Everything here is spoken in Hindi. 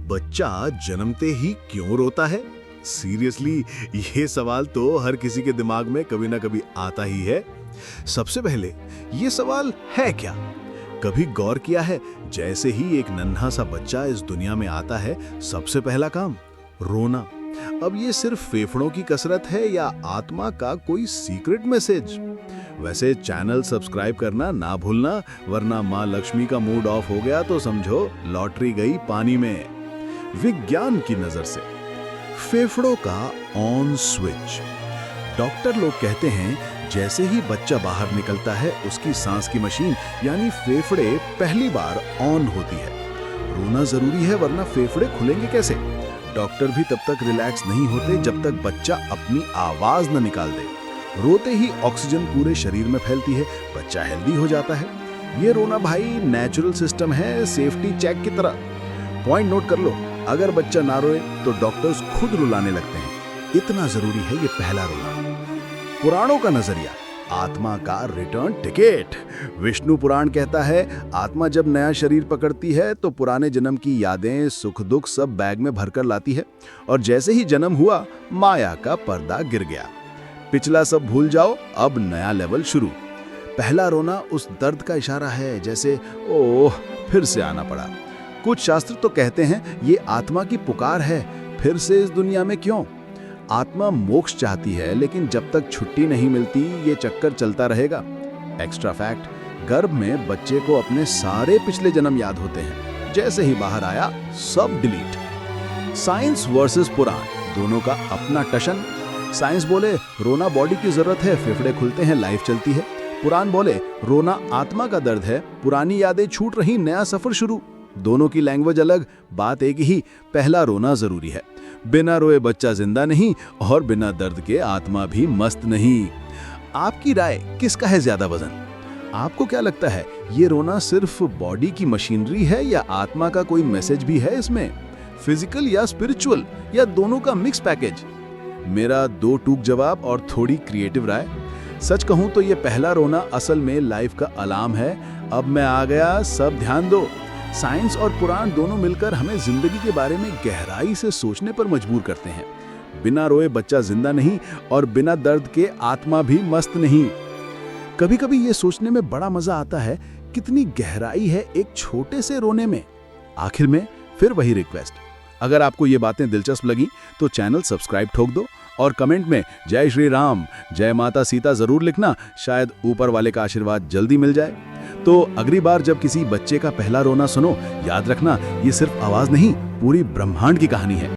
बच्चा जन्मते ही क्यों रोता है? सीरियसली, ये सवाल तो हर किसी के दिमाग में कभी ना कभी आता ही है। सबसे पहले ये सवाल है क्या? कभी गौर किया है, जैसे ही एक नन्हा सा बच्चा इस दुनिया में आता है, सबसे पहला काम रोना। अब ये सिर्फ फेफड़ों की कसरत है या आत्मा का कोई सीक्रेट मैसेज? वैसे चैनल सब्सक्राइब करना ना भूलना, वरना माँ लक्ष्मी का मूड ऑफ हो गया तो समझो लॉटरी गई पानी में। विज्ञान की नजर से फेफड़ों का ऑन स्विच। डॉक्टर लोग कहते हैं, जैसे ही बच्चा बाहर निकलता है, उसकी सांस की मशीन यानी फेफड़े पहली बार ऑन होती है। रोना जरूरी है, वरना फेफड़े खुलेंगे कैसे? डॉक्टर भी तब तक रिलैक्स नहीं होते जब तक बच्चा अपनी आवाज न निकाल दे। रोते ही ऑक्सीजन पूरे शरीर में फैलती है, बच्चा हेल्दी हो जाता है। ये रोना भाई नेचुरल सिस्टम है, सेफ्टी चेक की तरह। पॉइंट नोट कर लो, अगर बच्चा ना रोए तो डॉक्टर्स खुद रुलाने लगते हैं। इतना जरूरी है ये पहला रोना। पुराणों का नजरिया, आत्मा का रिटर्न टिकट। विष्णु पुराण कहता है, आत्मा जब नया शरीर पकड़ती है तो पुराने जन्म की यादें, सुख दुख सब बैग में भरकर लाती है, और जैसे ही जन्म हुआ, माया का पर्दा गिर गया। पिछला सब भूल जाओ, अब नया लेवल शुरू। पहला रोना उस दर्द का इशारा है, जैसे ओह फिर से आना पड़ा। कुछ शास्त्र तो कहते हैं ये आत्मा की पुकार है, फिर से इस दुनिया में क्यों? आत्मा मोक्ष चाहती है, लेकिन जब तक छुट्टी नहीं मिलती ये चक्कर चलता रहेगा। एक्स्ट्रा फैक्ट, गर्भ में बच्चे को अपने सारे पिछले जन्म याद होते हैं, जैसे ही बाहर आया सब डिलीट। साइंस वर्सेस पुराण, दोनों का अपना टशन। साइंस बोले रोना बॉडी की जरूरत है, फेफड़े खुलते हैं, लाइफ चलती है। पुराण बोले रोना आत्मा का दर्द है, पुरानी यादें छूट रही, नया सफर शुरू। दोनों की लैंग्वेज अलग, बात एक ही, पहला रोना जरूरी है। बिना रोए बच्चा जिंदा नहीं, और बिना दर्द के आत्मा भी मस्त नहीं। आपकी राय, किसका है ज्यादा वजन? आपको क्या लगता है, ये रोना सिर्फ बॉडी की मशीनरी है या आत्मा का कोई मैसेज भी है इसमें? फिजिकल या स्पिरिचुअल, या दोनों का मिक्स पैकेज? मेरा दो टूक जवाब और थोड़ी क्रिएटिव राय। सच कहूं तो ये पहला रोना असल में लाइफ का अलार्म है, अब मैं आ गया, सब ध्यान दो। साइंस और पुराण दोनों मिलकर हमें जिंदगी के बारे में गहराई से सोचने पर मजबूर करते हैं। बिना रोए बच्चा जिंदा नहीं, और बिना दर्द के आत्मा भी मस्त नहीं। कभी कभी ये सोचने में बड़ा मजा आता है, कितनी गहराई है एक छोटे से रोने में। आखिर में फिर वही रिक्वेस्ट, अगर आपको ये बातें दिलचस्प लगी तो चैनल सब्सक्राइब ठोक दो, और कमेंट में जय श्री राम, जय माता सीता जरूर लिखना, शायद ऊपर वाले का आशीर्वाद जल्दी मिल जाए। तो अगली बार जब किसी बच्चे का पहला रोना सुनो, याद रखना ये सिर्फ आवाज नहीं, पूरी ब्रह्मांड की कहानी है।